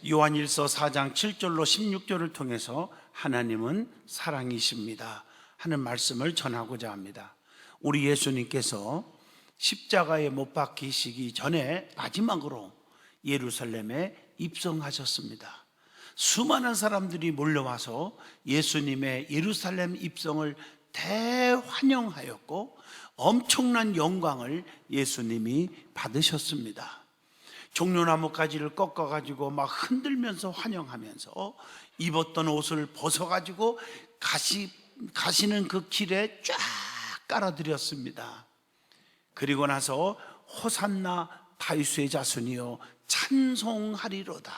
요한일서 4장 7절로 16절을 통해서 하나님은 사랑이십니다 하는 말씀을 전하고자 합니다. 우리 예수님께서 십자가에 못 박히시기 전에 마지막으로 예루살렘에 입성하셨습니다. 수많은 사람들이 몰려와서 예수님의 예루살렘 입성을 대환영하였고 엄청난 영광을 예수님이 받으셨습니다. 종려나무 가지를 꺾어가지고 막 흔들면서 환영하면서 입었던 옷을 벗어가지고 가시는 그 길에 쫙 깔아드렸습니다. 그리고 나서 호산나 다윗의 자손이여 찬송하리로다,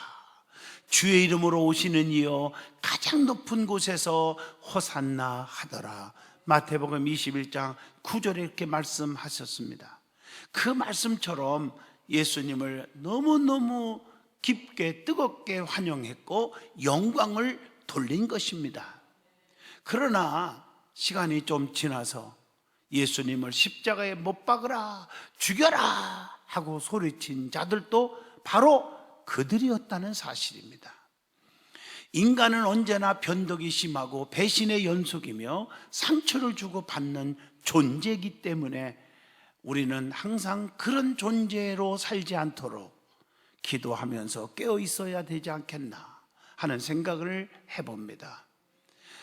주의 이름으로 오시는 이여 가장 높은 곳에서 호산나 하더라. 마태복음 21장 9절에 이렇게 말씀하셨습니다. 그 말씀처럼 예수님을 너무너무 깊게 뜨겁게 환영했고 영광을 돌린 것입니다. 그러나 시간이 좀 지나서 예수님을 십자가에 못 박으라, 죽여라 하고 소리친 자들도 바로 그들이었다는 사실입니다. 인간은 언제나 변덕이 심하고 배신의 연속이며 상처를 주고 받는 존재이기 때문에 우리는 항상 그런 존재로 살지 않도록 기도하면서 깨어 있어야 되지 않겠나 하는 생각을 해봅니다.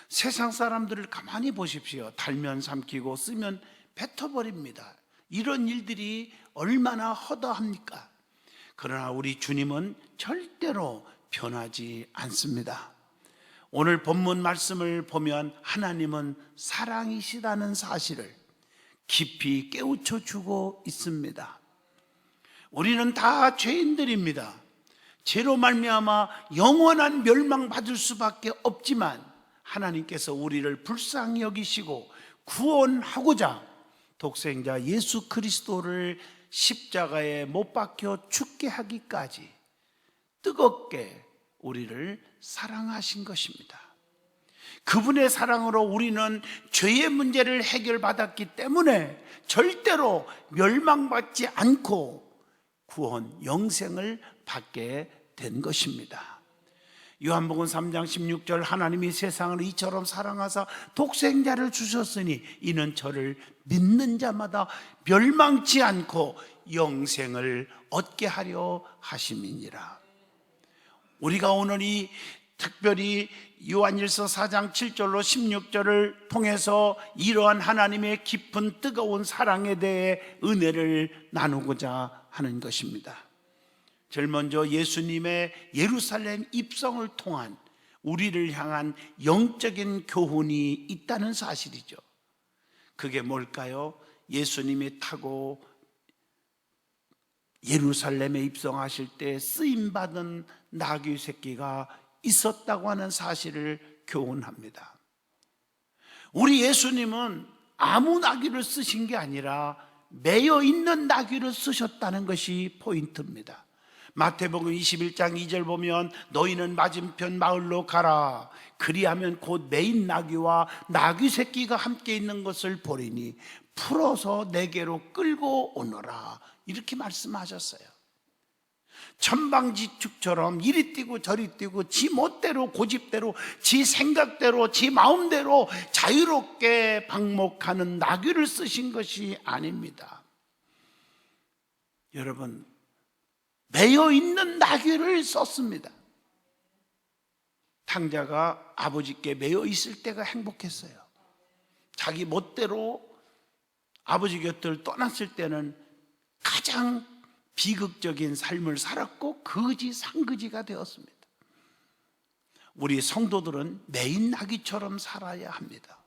세상 사람들을 가만히 보십시오. 달면 삼키고 쓰면 뱉어버립니다. 이런 일들이 얼마나 허다합니까? 그러나 우리 주님은 절대로 변하지 않습니다. 오늘 본문 말씀을 보면 하나님은 사랑이시다는 사실을 깊이 깨우쳐 주고 있습니다. 우리는 다 죄인들입니다. 죄로 말미암아 영원한 멸망받을 수밖에 없지만 하나님께서 우리를 불쌍히 여기시고 구원하고자 독생자 예수 그리스도를 십자가에 못 박혀 죽게 하기까지 뜨겁게 우리를 사랑하신 것입니다. 그분의 사랑으로 우리는 죄의 문제를 해결받았기 때문에 절대로 멸망받지 않고 구원, 영생을 받게 된 것입니다. 요한복음 3장 16절 하나님이 세상을 이처럼 사랑하사 독생자를 주셨으니 이는 저를 믿는 자마다 멸망치 않고 영생을 얻게 하려 하심이니라. 우리가 오늘 이 특별히 요한일서 4장 7절로 16절을 통해서 이러한 하나님의 깊은 뜨거운 사랑에 대해 은혜를 나누고자 하는 것입니다. 제일 먼저 예수님의 예루살렘 입성을 통한 우리를 향한 영적인 교훈이 있다는 사실이죠. 그게 뭘까요? 예수님이 타고 예루살렘에 입성하실 때 쓰임받은 나귀 새끼가 있었다고 하는 사실을 교훈합니다. 우리 예수님은 아무 나귀를 쓰신 게 아니라 매여 있는 나귀를 쓰셨다는 것이 포인트입니다. 마태복음 21장 2절 보면 너희는 맞은편 마을로 가라. 그리하면 곧 매인 나귀와 나귀 새끼가 함께 있는 것을 보리니 풀어서 내게로 끌고 오너라. 이렇게 말씀하셨어요. 천방지축처럼 이리 뛰고 저리 뛰고 지 멋대로 고집대로 지 생각대로 지 마음대로 자유롭게 방목하는 나귀를 쓰신 것이 아닙니다. 여러분, 매여 있는 나귀를 썼습니다. 탕자가 아버지께 매여 있을 때가 행복했어요. 자기 멋대로 아버지 곁을 떠났을 때는 가장 비극적인 삶을 살았고 거지 상거지가 되었습니다. 우리 성도들은 매인 나귀처럼 살아야 합니다.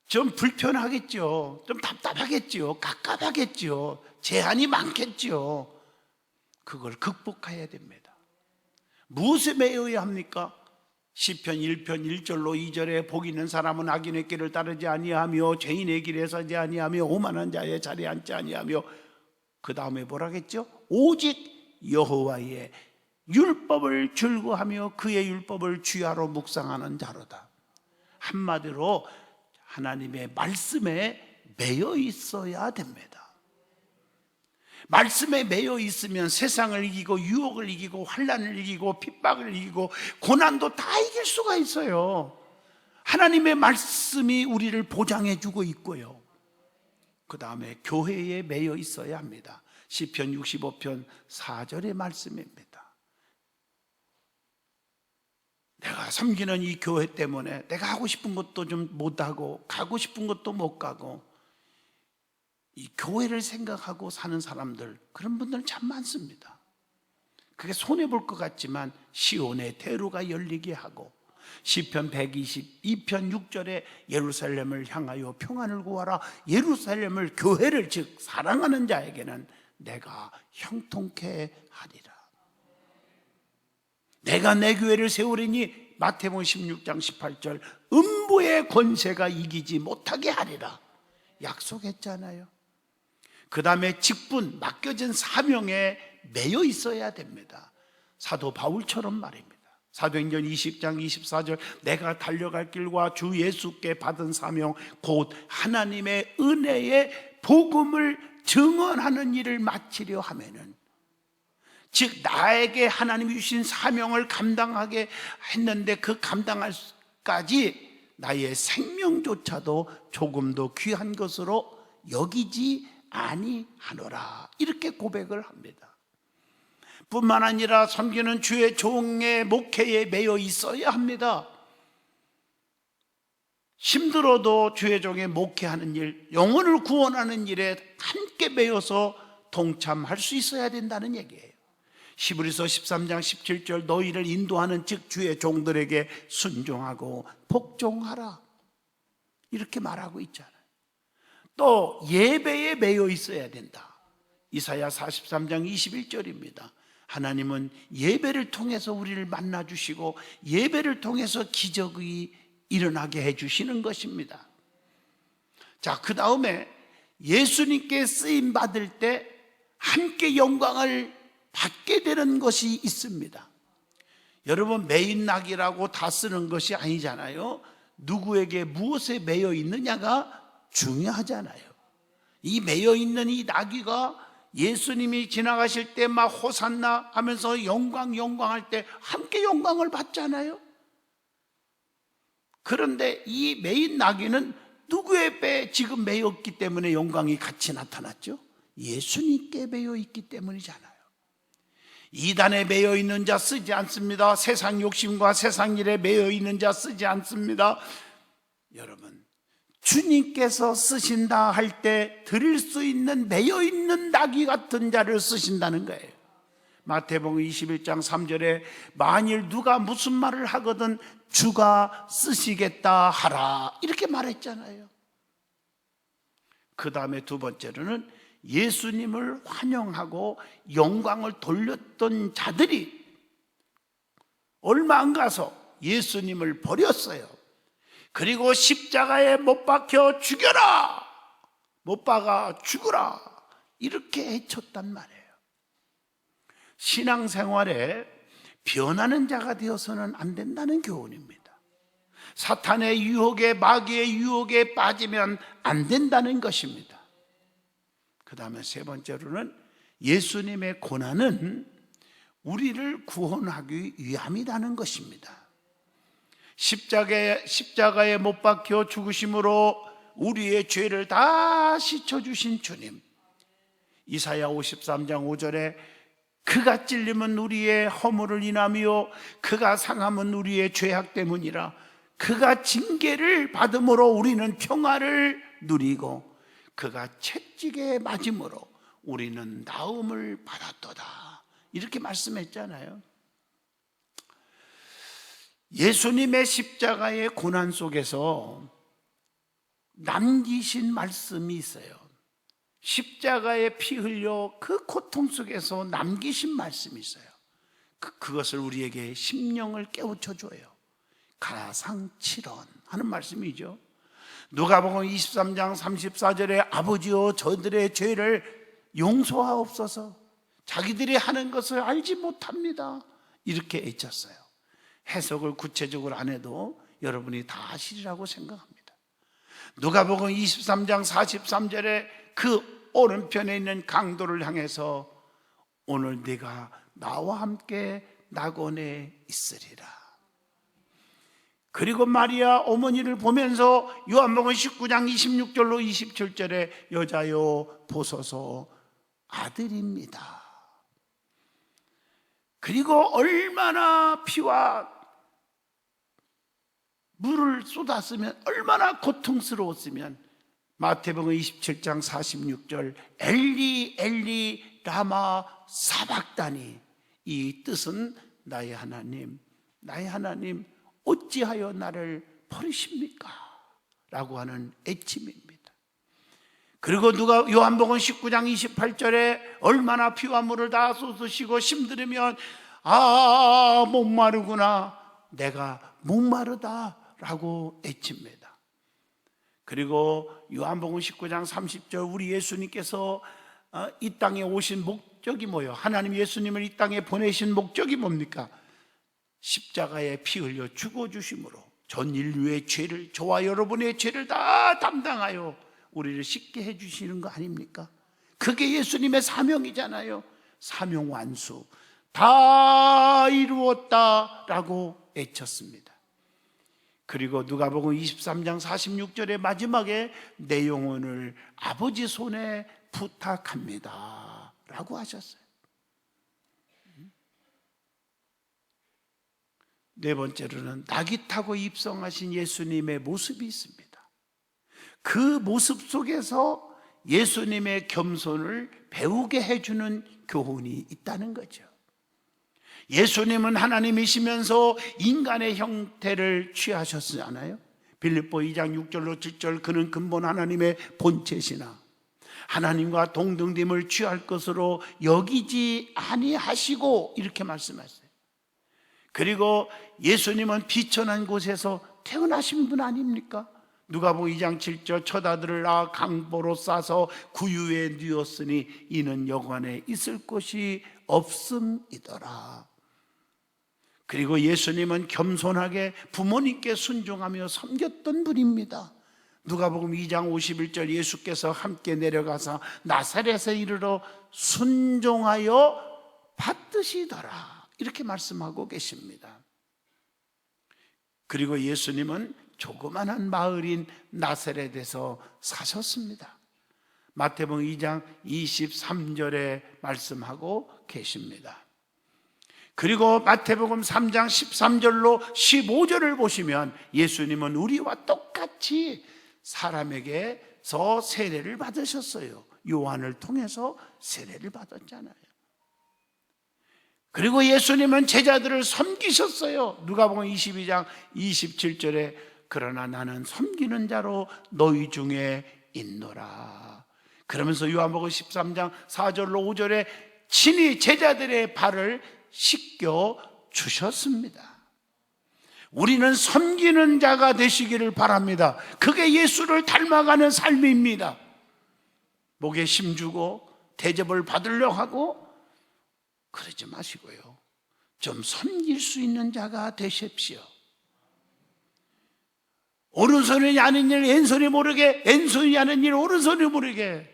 좀 불편하겠죠. 좀 답답하겠죠. 깝깝하겠죠. 제한이 많겠죠. 그걸 극복해야 됩니다. 무엇에 매여야 합니까? 시편 1편 1절로 2절에 복 있는 사람은 악인의 길을 따르지 아니하며 죄인의 길에 서지 아니하며 오만한 자의 자리에 앉지 아니하며 그 다음에 뭐라겠죠? 오직 여호와의 율법을 즐거워하며 그의 율법을 주야로 묵상하는 자로다. 한마디로 하나님의 말씀에 매여 있어야 됩니다. 말씀에 매여 있으면 세상을 이기고 유혹을 이기고 환난을 이기고 핍박을 이기고 고난도 다 이길 수가 있어요. 하나님의 말씀이 우리를 보장해 주고 있고요. 그 다음에 교회에 매여 있어야 합니다. 시편 65편 4절의 말씀입니다. 내가 섬기는 이 교회 때문에 내가 하고 싶은 것도 좀 못하고 가고 싶은 것도 못 가고, 이 교회를 생각하고 사는 사람들, 그런 분들 참 많습니다. 그게 손해볼 것 같지만 시온의 대로가 열리게 하고, 시편 122편 6절에 예루살렘을 향하여 평안을 구하라, 예루살렘을, 교회를 즉 사랑하는 자에게는 내가 형통케 하리라. 내가 내 교회를 세우리니, 마태복음 16장 18절, 음부의 권세가 이기지 못하게 하리라 약속했잖아요. 그 다음에 직분, 맡겨진 사명에 매여 있어야 됩니다. 사도 바울처럼 말입니다. 사도행전 20장 24절, 내가 달려갈 길과 주 예수께 받은 사명 곧 하나님의 은혜의 복음을 증언하는 일을 마치려 하면은, 즉 나에게 하나님이 주신 사명을 감당하게 했는데 그 감당할까지 나의 생명조차도 조금도 귀한 것으로 여기지 아니하노라, 이렇게 고백을 합니다. 뿐만 아니라 섬기는 주의 종의 목회에 매여 있어야 합니다. 힘들어도 주의 종의 목회하는 일, 영혼을 구원하는 일에 함께 매여서 동참할 수 있어야 된다는 얘기예요. 히브리서 13장 17절, 너희를 인도하는 즉 주의 종들에게 순종하고 복종하라, 이렇게 말하고 있잖아요. 또 예배에 매여 있어야 된다. 이사야 43장 21절입니다. 하나님은 예배를 통해서 우리를 만나주시고 예배를 통해서 기적이 일어나게 해주시는 것입니다. 자, 그 다음에 예수님께 쓰임받을 때 함께 영광을 받게 되는 것이 있습니다. 여러분, 매인낙이라고 다 쓰는 것이 아니잖아요. 누구에게 무엇에 매여 있느냐가 중요하잖아요. 이 매여 있는 이 나귀가 예수님이 지나가실 때 막 호산나 하면서 영광 할 때 함께 영광을 받잖아요. 그런데 이 매인 나귀는 누구의 배에 지금 매여 있기 때문에 영광이 같이 나타났죠? 예수님께 매여 있기 때문이잖아요. 이단에 매여 있는 자 쓰지 않습니다. 세상 욕심과 세상 일에 매여 있는 자 쓰지 않습니다. 여러분, 주님께서 쓰신다 할 때 드릴 수 있는 매여 있는 나귀 같은 자를 쓰신다는 거예요. 마태복음 21장 3절에 만일 누가 무슨 말을 하거든 주가 쓰시겠다 하라, 이렇게 말했잖아요. 그 다음에 두 번째로는 예수님을 환영하고 영광을 돌렸던 자들이 얼마 안 가서 예수님을 버렸어요. 그리고 십자가에 못 박혀 죽여라, 못 박아 죽으라, 이렇게 해쳤단 말이에요. 신앙생활에 변하는 자가 되어서는 안 된다는 교훈입니다. 사탄의 유혹에, 마귀의 유혹에 빠지면 안 된다는 것입니다. 그 다음에 세 번째로는 예수님의 고난은 우리를 구원하기 위함이라는 것입니다. 십자가에 못 박혀 죽으심으로 우리의 죄를 다 씻어주신 주님, 이사야 53장 5절에 그가 찔림은 우리의 허물을 인하며 그가 상함은 우리의 죄악 때문이라, 그가 징계를 받음으로 우리는 평화를 누리고 그가 채찍에 맞음으로 우리는 나음을 받았도다, 이렇게 말씀했잖아요. 예수님의 십자가의 고난 속에서 남기신 말씀이 있어요. 십자가에 피 흘려 그 고통 속에서 남기신 말씀이 있어요. 그것을 우리에게 심령을 깨우쳐 줘요. 가상칠언 하는 말씀이죠. 누가복음 23장 34절에 아버지여 저들의 죄를 용서하옵소서, 자기들이 하는 것을 알지 못합니다, 이렇게 애쳤어요. 해석을 구체적으로 안 해도 여러분이 다 아시리라고 생각합니다. 누가복음 23장 43절에 그 오른편에 있는 강도를 향해서 오늘 네가 나와 함께 낙원에 있으리라. 그리고 마리아 어머니를 보면서 요한복음 19장 26절로 27절에 여자여 보소서 아들입니다. 그리고 얼마나 피와 물을 쏟았으면 얼마나 고통스러웠으면 마태복음 27장 46절 엘리 엘리 라마 사박다니, 이 뜻은 나의 하나님 어찌하여 나를 버리십니까? 라고 하는 애침입니다. 그리고 누가 요한복음 19장 28절에 얼마나 피와 물을 다 쏟으시고 힘들으면 목마르구나, 내가 목마르다 라고 애칩니다. 그리고 요한복음 19장 30절 우리 예수님께서 이 땅에 오신 목적이 뭐예요? 하나님 예수님을 이 땅에 보내신 목적이 뭡니까? 십자가에 피 흘려 죽어주심으로 전 인류의 죄를, 저와 여러분의 죄를 다 담당하여 우리를 씻게 해주시는 거 아닙니까? 그게 예수님의 사명이잖아요. 사명 완수, 다 이루었다라고 외쳤습니다. 그리고 누가복음 23장 46절의 마지막에 내 영혼을 아버지 손에 부탁합니다 라고 하셨어요. 네 번째로는 낙이 타고 입성하신 예수님의 모습이 있습니다. 그 모습 속에서 예수님의 겸손을 배우게 해주는 교훈이 있다는 거죠. 예수님은 하나님이시면서 인간의 형태를 취하셨잖아요. 빌립보 2장 6절로 7절 그는 근본 하나님의 본체시나 하나님과 동등됨을 취할 것으로 여기지 아니하시고 이렇게 말씀하셨어요. 그리고 예수님은 비천한 곳에서 태어나신 분 아닙니까? 누가복음 2장 7절 첫 아들을 낳아 강보로 싸서 구유에 뉘었으니 이는 여관에 있을 곳이 없음이더라. 그리고 예수님은 겸손하게 부모님께 순종하며 섬겼던 분입니다. 누가복음 2장 51절 예수께서 함께 내려가서 나사렛에 이르러 순종하여 받드시더라 이렇게 말씀하고 계십니다. 그리고 예수님은 조그만한 마을인 나사렛에서 사셨습니다. 마태복음 2장 23절에 말씀하고 계십니다. 그리고 마태복음 3장 13절로 15절을 보시면 예수님은 우리와 똑같이 사람에게서 세례를 받으셨어요. 요한을 통해서 세례를 받았잖아요. 그리고 예수님은 제자들을 섬기셨어요. 누가복음 22장 27절에 그러나 나는 섬기는 자로 너희 중에 있노라. 그러면서 요한복음 13장 4절로 5절에 친히 제자들의 발을 씻겨 주셨습니다. 우리는 섬기는 자가 되시기를 바랍니다. 그게 예수를 닮아가는 삶입니다. 목에 힘주고 대접을 받으려 하고 그러지 마시고요, 좀 섬길 수 있는 자가 되십시오. 오른손이 하는 일 왼손이 모르게, 왼손이 하는 일 오른손이 모르게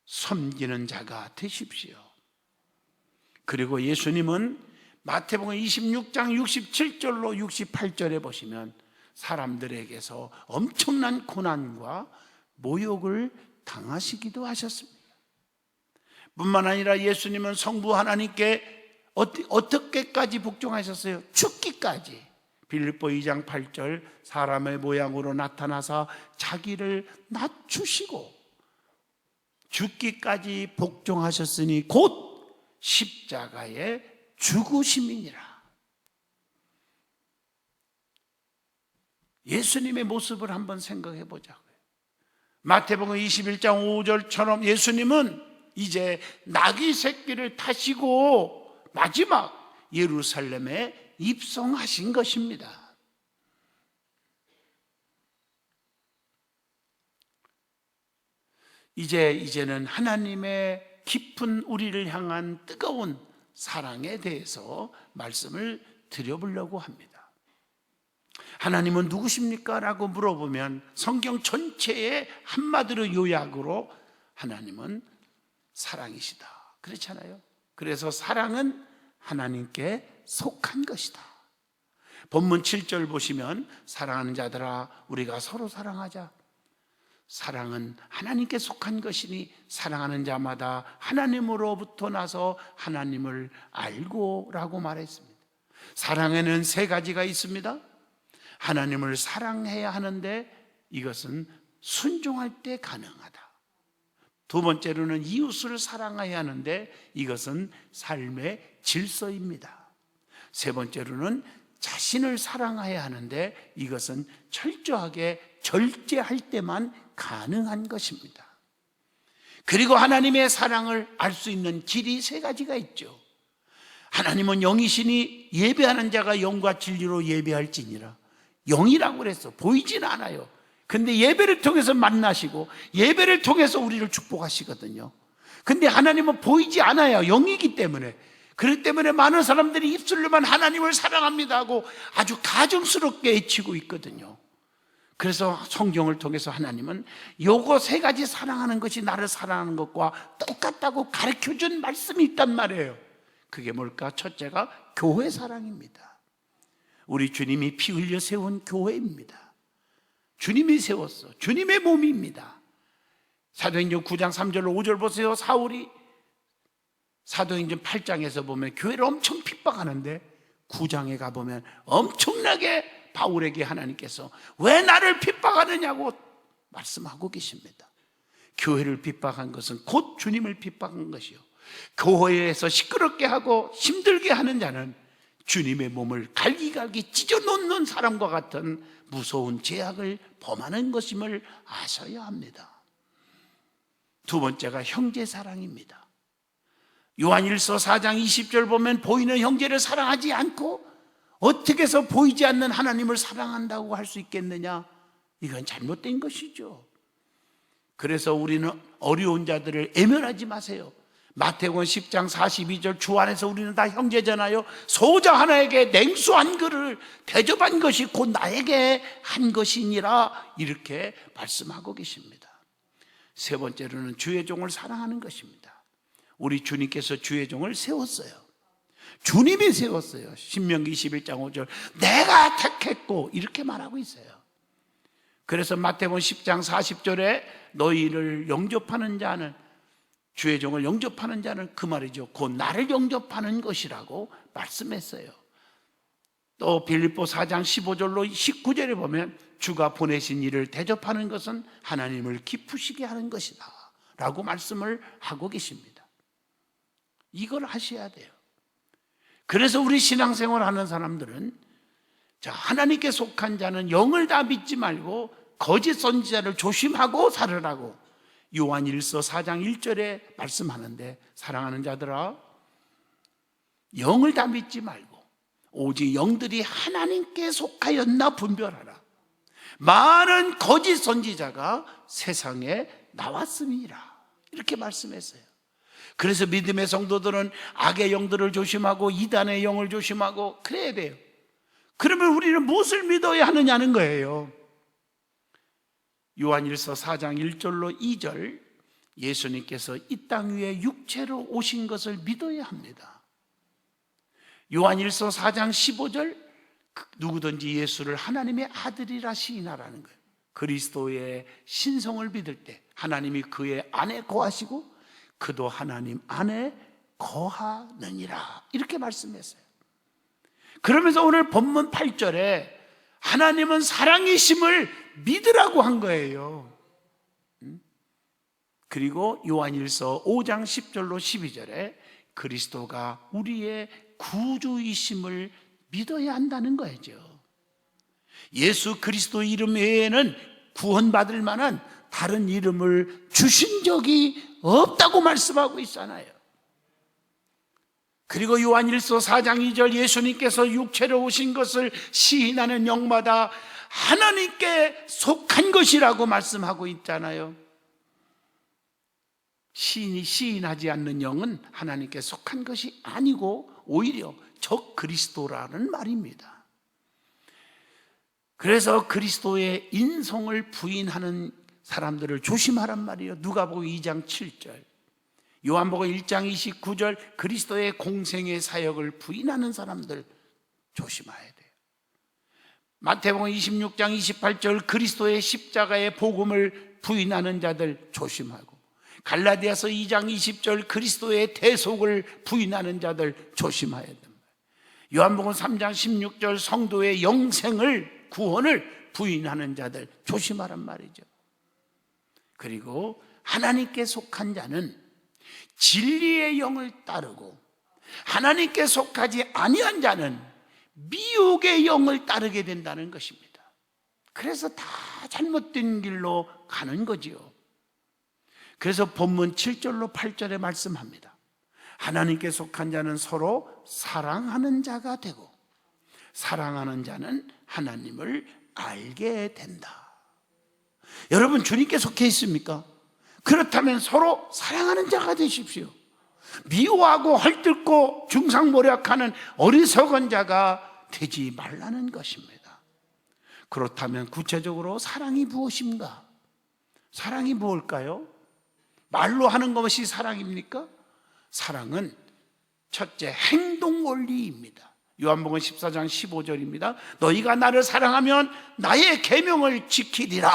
섬기는 자가 되십시오. 그리고 예수님은 마태복음 26장 67절로 68절에 보시면 사람들에게서 엄청난 고난과 모욕을 당하시기도 하셨습니다. 뿐만 아니라 예수님은 성부 하나님께 어떻게까지 복종하셨어요? 죽기까지. 빌립보 2장 8절 사람의 모양으로 나타나사 자기를 낮추시고 죽기까지 복종하셨으니 곧 십자가의 죽으심이니라. 예수님의 모습을 한번 생각해 보자고요. 마태복음 21장 5절처럼 예수님은 이제 나귀 새끼를 타시고 마지막 예루살렘에 입성하신 것입니다. 이제는 하나님의 깊은 우리를 향한 뜨거운 사랑에 대해서 말씀을 드려보려고 합니다. 하나님은 누구십니까? 라고 물어보면 성경 전체의 한마디로 요약으로 하나님은 사랑이시다. 그렇잖아요. 그래서 사랑은 하나님께 속한 것이다. 본문 7절 보시면 사랑하는 자들아 우리가 서로 사랑하자. 사랑은 하나님께 속한 것이니 사랑하는 자마다 하나님으로부터 나서 하나님을 알고 라고 말했습니다. 사랑에는 세 가지가 있습니다. 하나님을 사랑해야 하는데 이것은 순종할 때 가능하다. 두 번째로는 이웃을 사랑해야 하는데 이것은 삶의 질서입니다. 세 번째로는 자신을 사랑해야 하는데 이것은 철저하게 절제할 때만 가능한 것입니다. 그리고 하나님의 사랑을 알 수 있는 길이 세 가지가 있죠. 하나님은 영이시니 예배하는 자가 영과 진리로 예배할지니라. 영이라고 그랬어. 보이진 않아요. 근데 예배를 통해서 만나시고 예배를 통해서 우리를 축복하시거든요. 근데 하나님은 보이지 않아요. 영이기 때문에. 그렇기 때문에 많은 사람들이 입술로만 하나님을 사랑합니다 하고 아주 가증스럽게 외치고 있거든요. 그래서 성경을 통해서 하나님은 요거 세 가지 사랑하는 것이 나를 사랑하는 것과 똑같다고 가르쳐준 말씀이 있단 말이에요. 그게 뭘까? 첫째가 교회 사랑입니다. 우리 주님이 피 흘려 세운 교회입니다. 주님이 세웠어. 주님의 몸입니다. 사도행전 9장 3절로 5절 보세요. 사울이 사도행전 8장에서 보면 교회를 엄청 핍박하는데 9장에 가보면 엄청나게 바울에게 하나님께서 왜 나를 핍박하느냐고 말씀하고 계십니다. 교회를 핍박한 것은 곧 주님을 핍박한 것이요, 교회에서 시끄럽게 하고 힘들게 하는 자는 주님의 몸을 갈기갈기 찢어놓는 사람과 같은 무서운 죄악을 범하는 것임을 아셔야 합니다. 두 번째가 형제 사랑입니다. 요한일서 4장 20절 보면 보이는 형제를 사랑하지 않고 어떻게 해서 보이지 않는 하나님을 사랑한다고 할 수 있겠느냐? 이건 잘못된 것이죠. 그래서 우리는 어려운 자들을 애면하지 마세요. 마태복음 10장 42절 주 안에서 우리는 다 형제잖아요. 소자 하나에게 냉수 한 그릇을 대접한 것이 곧 나에게 한 것이니라 이렇게 말씀하고 계십니다. 세 번째로는 주의 종을 사랑하는 것입니다. 우리 주님께서 주의 종을 세웠어요. 주님이 세웠어요. 신명기 21장 5절 내가 택했고 이렇게 말하고 있어요. 그래서 마태복음 10장 40절에 너희를 영접하는 자는, 주의 종을 영접하는 자는 그 말이죠, 곧 나를 영접하는 것이라고 말씀했어요. 또 빌립보 4장 15절로 19절에 보면 주가 보내신 이를 대접하는 것은 하나님을 기쁘시게 하는 것이다 라고 말씀을 하고 계십니다. 이걸 하셔야 돼요. 그래서 우리 신앙생활 하는 사람들은 하나님께 속한 자는 영을 다 믿지 말고 거짓 선지자를 조심하고 살으라고 요한일서 4장 1절에 말씀하는데, 사랑하는 자들아 영을 다 믿지 말고 오직 영들이 하나님께 속하였나 분별하라. 많은 거짓 선지자가 세상에 나왔음이라 이렇게 말씀했어요. 그래서 믿음의 성도들은 악의 영들을 조심하고 이단의 영을 조심하고 그래야 돼요. 그러면 우리는 무엇을 믿어야 하느냐는 거예요. 요한일서 4장 1절로 2절 예수님께서 이 땅 위에 육체로 오신 것을 믿어야 합니다. 요한일서 4장 15절 누구든지 예수를 하나님의 아들이라 시인하라는 거예요. 그리스도의 신성을 믿을 때 하나님이 그의 안에 거하시고 그도 하나님 안에 거하느니라 이렇게 말씀했어요. 그러면서 오늘 본문 8절에 하나님은 사랑이심을 믿으라고 한 거예요. 그리고 요한일서 5장 10절로 12절에 그리스도가 우리의 구주이심을 믿어야 한다는 거죠. 예수 그리스도 이름 외에는 구원받을 만한 다른 이름을 주신 적이 없다고 말씀하고 있잖아요. 그리고 요한일서 4장 2절 예수님께서 육체로 오신 것을 시인하는 영마다 하나님께 속한 것이라고 말씀하고 있잖아요. 시인이 시인하지 않는 영은 하나님께 속한 것이 아니고 오히려 적 그리스도라는 말입니다. 그래서 그리스도의 인성을 부인하는 사람들을 조심하란 말이에요. 누가복음 2장 7절, 요한복음 1장 29절, 그리스도의 공생의 사역을 부인하는 사람들 조심해야 돼요. 마태복음 26장 28절, 그리스도의 십자가의 복음을 부인하는 자들 조심하고, 갈라디아서 2장 20절, 그리스도의 대속을 부인하는 자들 조심해야 됩니다. 요한복음 3장 16절, 성도의 영생을, 구원을 부인하는 자들 조심하란 말이죠. 그리고 하나님께 속한 자는 진리의 영을 따르고, 하나님께 속하지 아니한 자는 미혹의 영을 따르게 된다는 것입니다. 그래서 다 잘못된 길로 가는 거지요. 그래서 본문 7절로 8절에 말씀합니다. 하나님께 속한 자는 서로 사랑하는 자가 되고, 사랑하는 자는 하나님을 알게 된다. 여러분, 주님께 속해 있습니까? 그렇다면 서로 사랑하는 자가 되십시오. 미워하고 헐뜯고 중상모략하는 어리석은 자가 되지 말라는 것입니다. 그렇다면 구체적으로 사랑이 무엇인가? 사랑이 무엇일까요? 말로 하는 것이 사랑입니까? 사랑은 첫째, 행동 원리입니다. 요한복음 14장 15절입니다. 너희가 나를 사랑하면 나의 계명을 지키리라.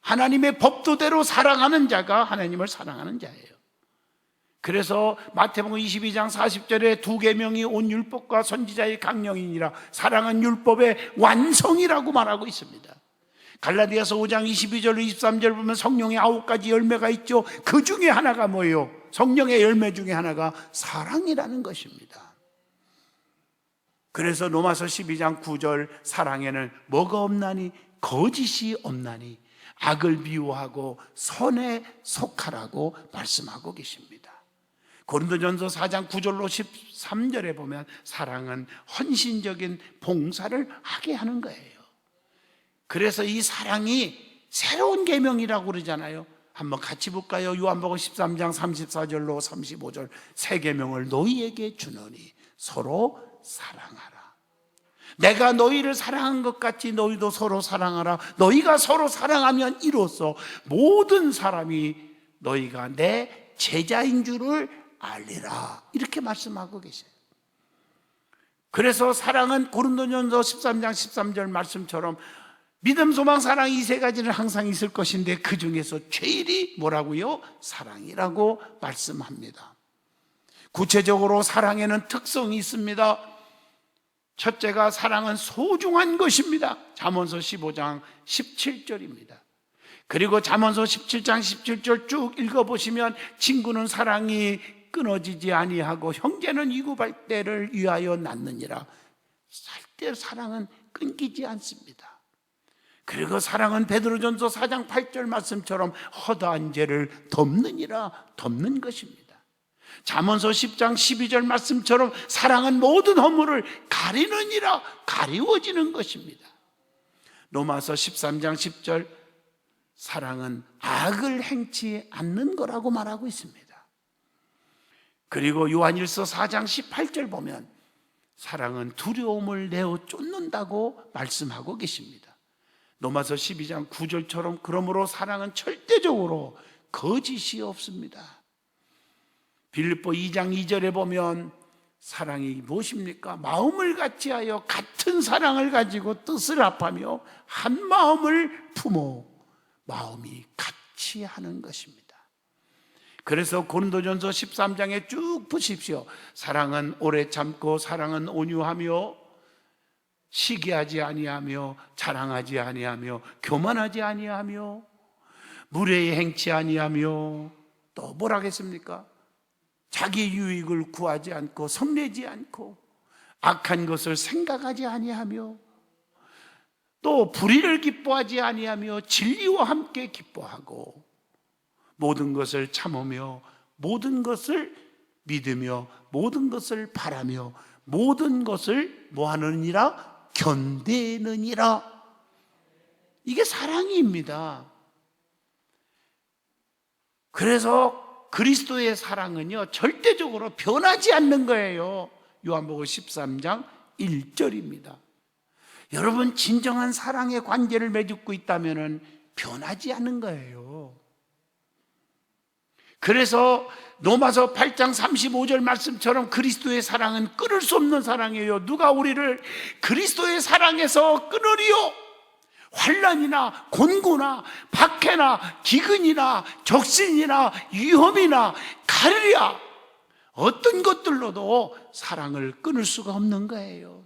하나님의 법도대로 사랑하는 자가 하나님을 사랑하는 자예요. 그래서 마태복음 22장 40절에 두 계명이 온 율법과 선지자의 강령이니라. 사랑은 율법의 완성이라고 말하고 있습니다. 갈라디아서 5장 22절로 23절 보면 성령의 9가지 열매가 있죠. 그 중에 하나가 뭐예요? 성령의 열매 중에 하나가 사랑이라는 것입니다. 그래서 로마서 12장 9절, 사랑에는 뭐가 없나니? 거짓이 없나니 악을 미워하고 선에 속하라고 말씀하고 계십니다. 고린도전서 4장 9절로 13절에 보면 사랑은 헌신적인 봉사를 하게 하는 거예요. 그래서 이 사랑이 새로운 계명이라고 그러잖아요. 한번 같이 볼까요? 요한복음 13장 34절로 35절, 새 계명을 너희에게 주노니 서로 사랑하라. 내가 너희를 사랑한 것 같이 너희도 서로 사랑하라. 너희가 서로 사랑하면 이로써 모든 사람이 너희가 내 제자인 줄을 알리라. 이렇게 말씀하고 계세요. 그래서 사랑은 고린도전서 13장 13절 말씀처럼 믿음, 소망, 사랑 이 세 가지는 항상 있을 것인데 그 중에서 제일이 뭐라고요? 사랑이라고 말씀합니다. 구체적으로 사랑에는 특성이 있습니다. 첫째가 사랑은 소중한 것입니다. 잠언서 15장 17절입니다. 그리고 잠언서 17장 17절 쭉 읽어보시면 친구는 사랑이 끊어지지 아니하고 형제는 이굽할 때를 위하여 낳느니라. 절대 사랑은 끊기지 않습니다. 그리고 사랑은 베드로전서 4장 8절 말씀처럼 허다한 죄를 덮느니라, 덮는 것입니다. 잠언서 10장 12절 말씀처럼 사랑은 모든 허물을 가리느니라, 가리워지는 것입니다. 로마서 13장 10절, 사랑은 악을 행치 않는 거라고 말하고 있습니다. 그리고 요한일서 4장 18절 보면 사랑은 두려움을 내어 쫓는다고 말씀하고 계십니다. 로마서 12장 9절처럼 그러므로 사랑은 절대적으로 거짓이 없습니다. 빌립보 2장 2절에 보면 사랑이 무엇입니까? 마음을 같이하여 같은 사랑을 가지고 뜻을 합하며 한 마음을 품어 마음이 같이 하는 것입니다. 그래서 고린도전서 13장에 쭉 보십시오. 사랑은 오래 참고, 사랑은 온유하며, 시기하지 아니하며, 자랑하지 아니하며, 교만하지 아니하며, 무례히 행치 아니하며, 또 뭐라겠습니까? 자기 유익을 구하지 않고, 성내지 않고, 악한 것을 생각하지 아니하며, 또 불의를 기뻐하지 아니하며, 진리와 함께 기뻐하고, 모든 것을 참으며, 모든 것을 믿으며, 모든 것을 바라며, 모든 것을 뭐하느니라? 견디느니라. 이게 사랑입니다. 그래서 그리스도의 사랑은요, 절대적으로 변하지 않는 거예요. 요한복음 13장 1절입니다. 여러분, 진정한 사랑의 관계를 맺고 있다면 변하지 않는 거예요. 그래서 로마서 8장 35절 말씀처럼 그리스도의 사랑은 끊을 수 없는 사랑이에요. 누가 우리를 그리스도의 사랑에서 끊으리요? 환난이나 곤고나 박해나 기근이나 적신이나 위험이나 가르랴, 어떤 것들로도 사랑을 끊을 수가 없는 거예요.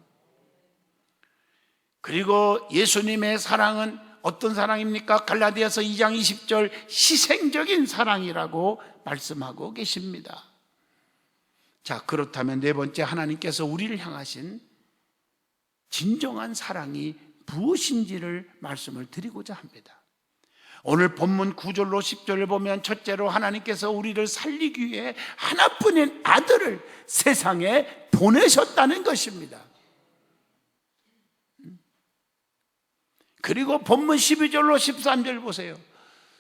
그리고 예수님의 사랑은 어떤 사랑입니까? 갈라디아서 2장 20절 희생적인 사랑이라고 말씀하고 계십니다. 자, 그렇다면 네 번째, 하나님께서 우리를 향하신 진정한 사랑이 무엇인지를 말씀을 드리고자 합니다. 오늘 본문 9절로 10절을 보면 첫째로 하나님께서 우리를 살리기 위해 하나뿐인 아들을 세상에 보내셨다는 것입니다. 그리고 본문 12절로 13절 보세요.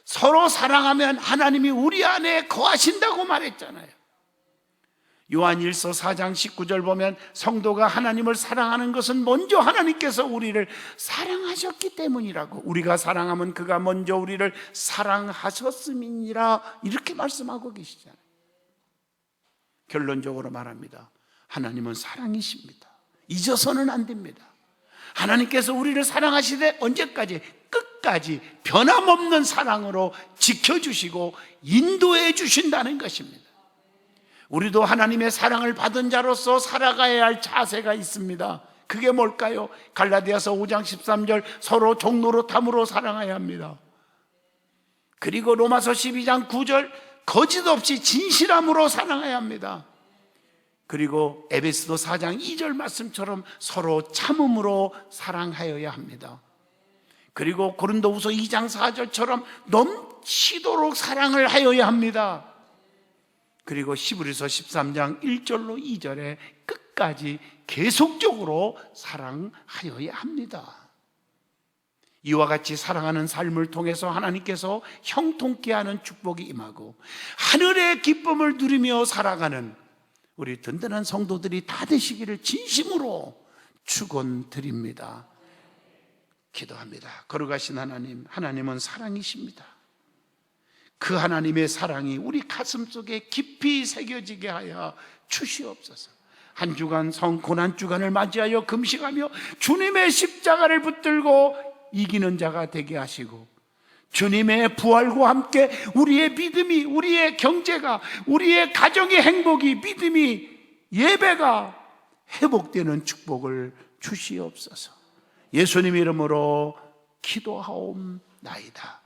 서로 사랑하면 하나님이 우리 안에 거하신다고 말했잖아요. 요한일서 4장 19절 보면 성도가 하나님을 사랑하는 것은 먼저 하나님께서 우리를 사랑하셨기 때문이라고, 우리가 사랑하면 그가 먼저 우리를 사랑하셨음이니라, 이렇게 말씀하고 계시잖아요. 결론적으로 말합니다. 하나님은 사랑이십니다. 잊어서는 안 됩니다. 하나님께서 우리를 사랑하시되 언제까지? 끝까지 변함없는 사랑으로 지켜주시고 인도해 주신다는 것입니다. 우리도 하나님의 사랑을 받은 자로서 살아가야 할 자세가 있습니다. 그게 뭘까요? 갈라디아서 5장 13절 서로 종노릇함으로 사랑해야 합니다. 그리고 로마서 12장 9절 거짓 없이 진실함으로 사랑해야 합니다. 그리고 에베소서 4장 2절 말씀처럼 서로 참음으로 사랑하여야 합니다. 그리고 고린도후서 2장 4절처럼 넘치도록 사랑을 하여야 합니다. 그리고 히브리서 13장 1절로 2절에 끝까지 계속적으로 사랑하여야 합니다. 이와 같이 사랑하는 삶을 통해서 하나님께서 형통케 하는 축복이 임하고 하늘의 기쁨을 누리며 살아가는 우리 든든한 성도들이 다 되시기를 진심으로 축원드립니다. 기도합니다. 거룩하신 하나님, 하나님은 사랑이십니다. 그 하나님의 사랑이 우리 가슴 속에 깊이 새겨지게 하여 주시옵소서. 한 주간 고난 주간을 맞이하여 금식하며 주님의 십자가를 붙들고 이기는 자가 되게 하시고, 주님의 부활과 함께 우리의 믿음이, 우리의 경제가, 우리의 가정의 행복이, 믿음이, 예배가 회복되는 축복을 주시옵소서. 예수님 이름으로 기도하옵나이다.